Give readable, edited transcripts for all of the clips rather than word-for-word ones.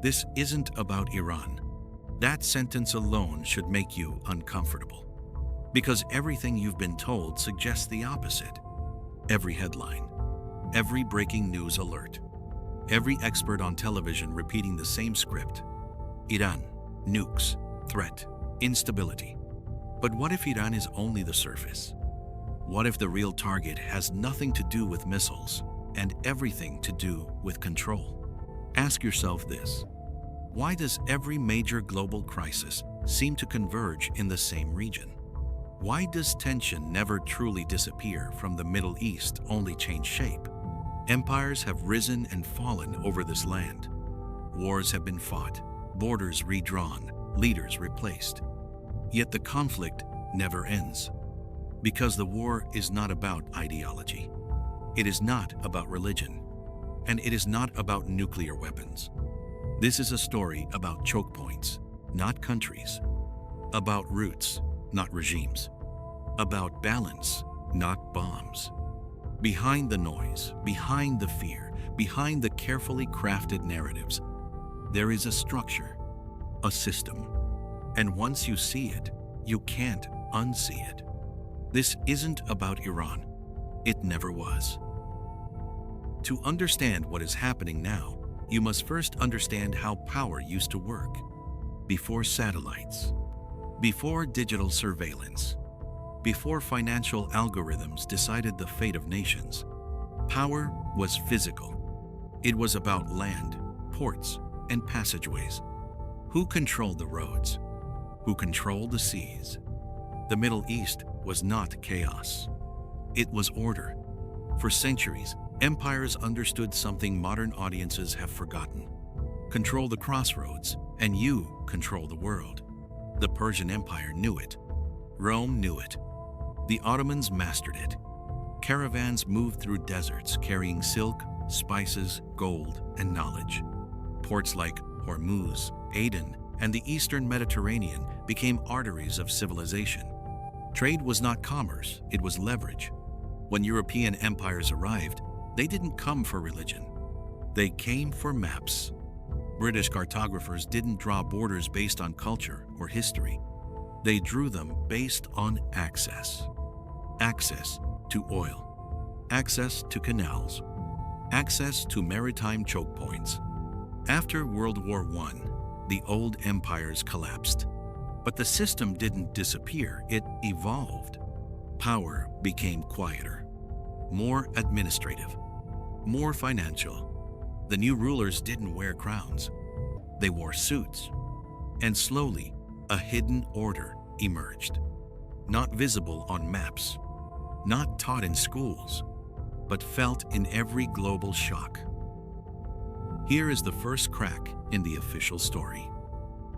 This isn't about Iran. That sentence alone should make you uncomfortable. Because everything you've been told suggests the opposite. Every headline, every breaking news alert, every expert on television repeating the same script. Iran, nukes, threat, instability. But what if Iran is only the surface? What if the real target has nothing to do with missiles and everything to do with control? Ask yourself this. Why does every major global crisis seem to converge in the same region? Why does tension never truly disappear from the Middle East, only change shape? Empires have risen and fallen over this land. Wars have been fought, borders redrawn, leaders replaced. Yet the conflict never ends. Because the war is not about ideology. It is not about religion. And it is not about nuclear weapons. This is a story about choke points, not countries. About roots, not regimes. About balance, not bombs. Behind the noise, behind the fear, behind the carefully crafted narratives, there is a structure, a system. And once you see it, you can't unsee it. This isn't about Iran. It never was. To understand what is happening now, you must first understand how power used to work. Before satellites, before digital surveillance, before financial algorithms decided the fate of nations, power was physical. It was about land, ports, and passageways. Who controlled the roads? Who controlled the seas? The Middle East was not chaos. It was order. For centuries, empires understood something modern audiences have forgotten. Control the crossroads, and you control the world. The Persian Empire knew it. Rome knew it. The Ottomans mastered it. Caravans moved through deserts carrying silk, spices, gold, and knowledge. Ports like Hormuz, Aden, and the Eastern Mediterranean became arteries of civilization. Trade was not commerce, it was leverage. When European empires arrived, they didn't come for religion. They came for maps. British cartographers didn't draw borders based on culture or history. They drew them based on access. Access to oil. Access to canals. Access to maritime choke points. After World War I, the old empires collapsed. But the system didn't disappear, it evolved. Power became quieter, more administrative, more financial. The new rulers didn't wear crowns. They wore suits. And slowly, a hidden order emerged. Not visible on maps, not taught in schools, but felt in every global shock. Here is the first crack in the official story.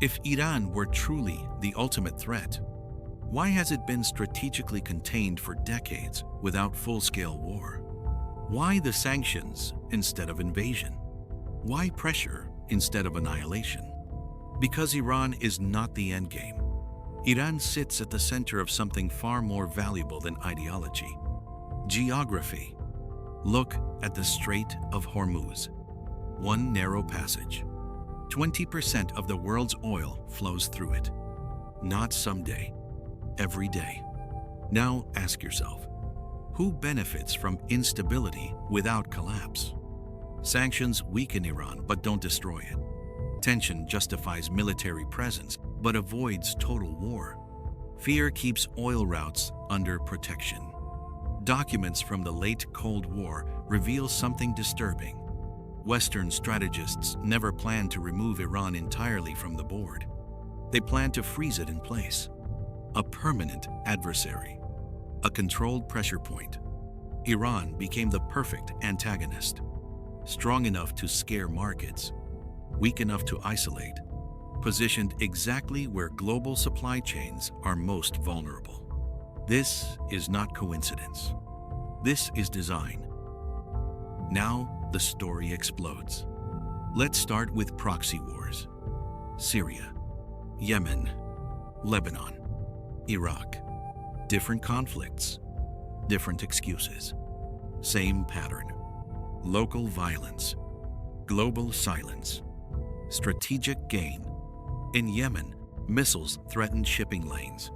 If Iran were truly the ultimate threat, why has it been strategically contained for decades without full-scale war? Why the sanctions instead of invasion? Why pressure instead of annihilation? Because Iran is not the endgame. Iran sits at the center of something far more valuable than ideology. Geography. Look at the Strait of Hormuz. One narrow passage. 20% of the world's oil flows through it. Not someday, every day. Now ask yourself, who benefits from instability without collapse? Sanctions weaken Iran but don't destroy it. Tension justifies military presence but avoids total war. Fear keeps oil routes under protection. Documents from the late Cold War reveal something disturbing. Western strategists never planned to remove Iran entirely from the board. They planned to freeze it in place. A permanent adversary. A controlled pressure point. Iran became the perfect antagonist. Strong enough to scare markets. Weak enough to isolate. Positioned exactly where global supply chains are most vulnerable. This is not coincidence. This is design. Now, the story explodes. Let's start with proxy wars. Syria, Yemen, Lebanon, Iraq. Different conflicts, different excuses. Same pattern. Local violence, global silence. strategic gain. In Yemen, missiles threaten shipping lanes.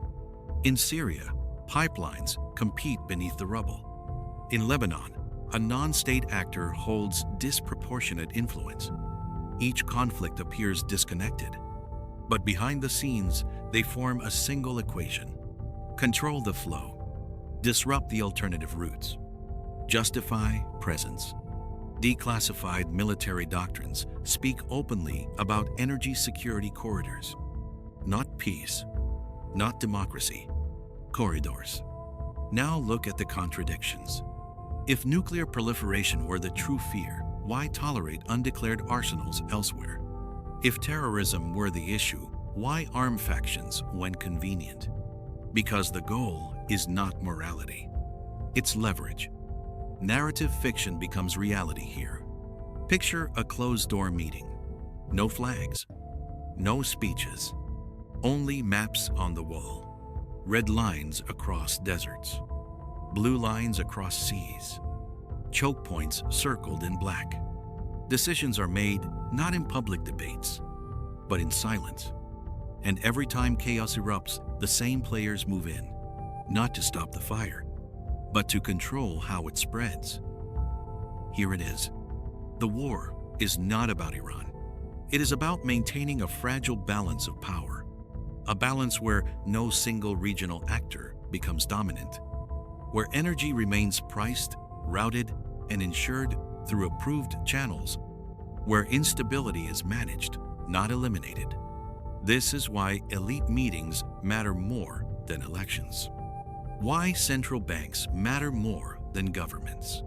In Syria, pipelines compete beneath the rubble. In Lebanon, a non-state actor holds disproportionate influence. Each conflict appears disconnected, but behind the scenes, they form a single equation. Control the flow, disrupt the alternative routes, justify presence. Declassified military doctrines speak openly about energy security corridors, not peace, not democracy, corridors. Now look at the contradictions. If nuclear proliferation were the true fear, why tolerate undeclared arsenals elsewhere? If terrorism were the issue, why arm factions when convenient? Because the goal is not morality, it's leverage. Narrative fiction becomes reality here. Picture a closed-door meeting. No flags, no speeches, only maps on the wall, red lines across deserts, blue lines across seas, choke points circled in black. Decisions are made not in public debates, but in silence. And every time chaos erupts, the same players move in, not to stop the fire, but to control how it spreads. Here it is. The war is not about Iran. It is about maintaining a fragile balance of power, a balance where no single regional actor becomes dominant, where energy remains priced, routed, and insured through approved channels, where instability is managed, not eliminated. This is why elite meetings matter more than elections. Why central banks matter more than governments.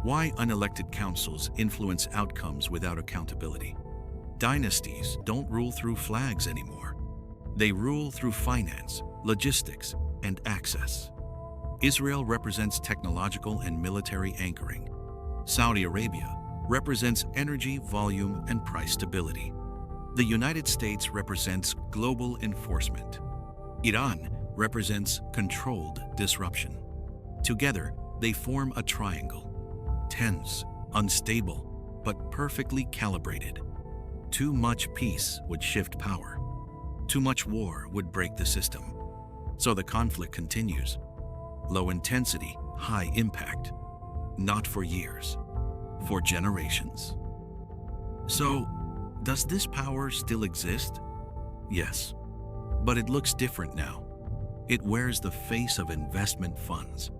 Why unelected councils influence outcomes without accountability. Dynasties don't rule through flags anymore. They rule through finance, logistics, and access. Israel represents technological and military anchoring. Saudi Arabia represents energy, volume, and price stability. The United States represents global enforcement. Iran represents controlled disruption. Together, they form a triangle. Tense, unstable, but perfectly calibrated. Too much peace would shift power. Too much war would break the system. So the conflict continues. Low intensity, high impact. Not for years, for generations. So, does this power still exist? Yes, but it looks different now. It wears the face of investment funds,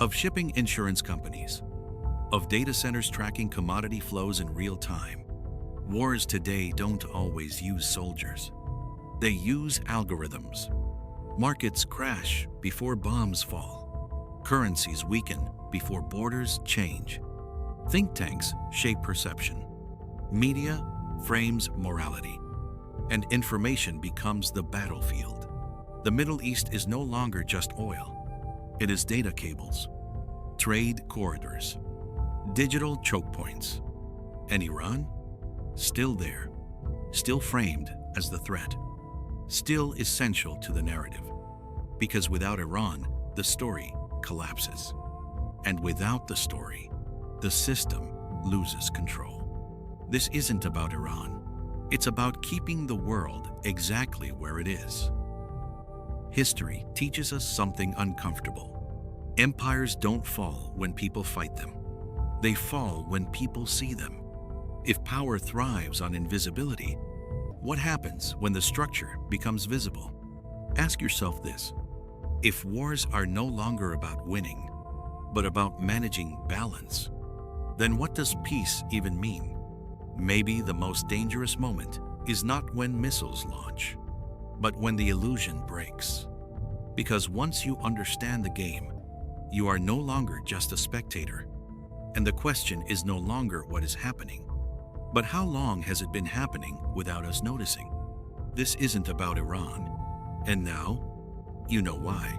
of shipping insurance companies, of data centers tracking commodity flows in real time. Wars today don't always use soldiers. They use algorithms. Markets crash before bombs fall. Currencies weaken before borders change. Think tanks shape perception. Media frames morality. And information becomes the battlefield. The Middle East is no longer just oil. It is data cables, trade corridors, digital choke points. And Iran? Still there, still framed as the threat, still essential to the narrative. Because without Iran, the story collapses. And without the story, the system loses control. This isn't about Iran. It's about keeping the world exactly where it is. History teaches us something uncomfortable. Empires don't fall when people fight them. They fall when people see them. If power thrives on invisibility, what happens when the structure becomes visible? Ask yourself this. If wars are no longer about winning, but about managing balance, then what does peace even mean? Maybe the most dangerous moment is not when missiles launch, but when the illusion breaks. Because once you understand the game, you are no longer just a spectator. And the question is no longer what is happening, but how long has it been happening without us noticing? This isn't about Iran. And now, you know why.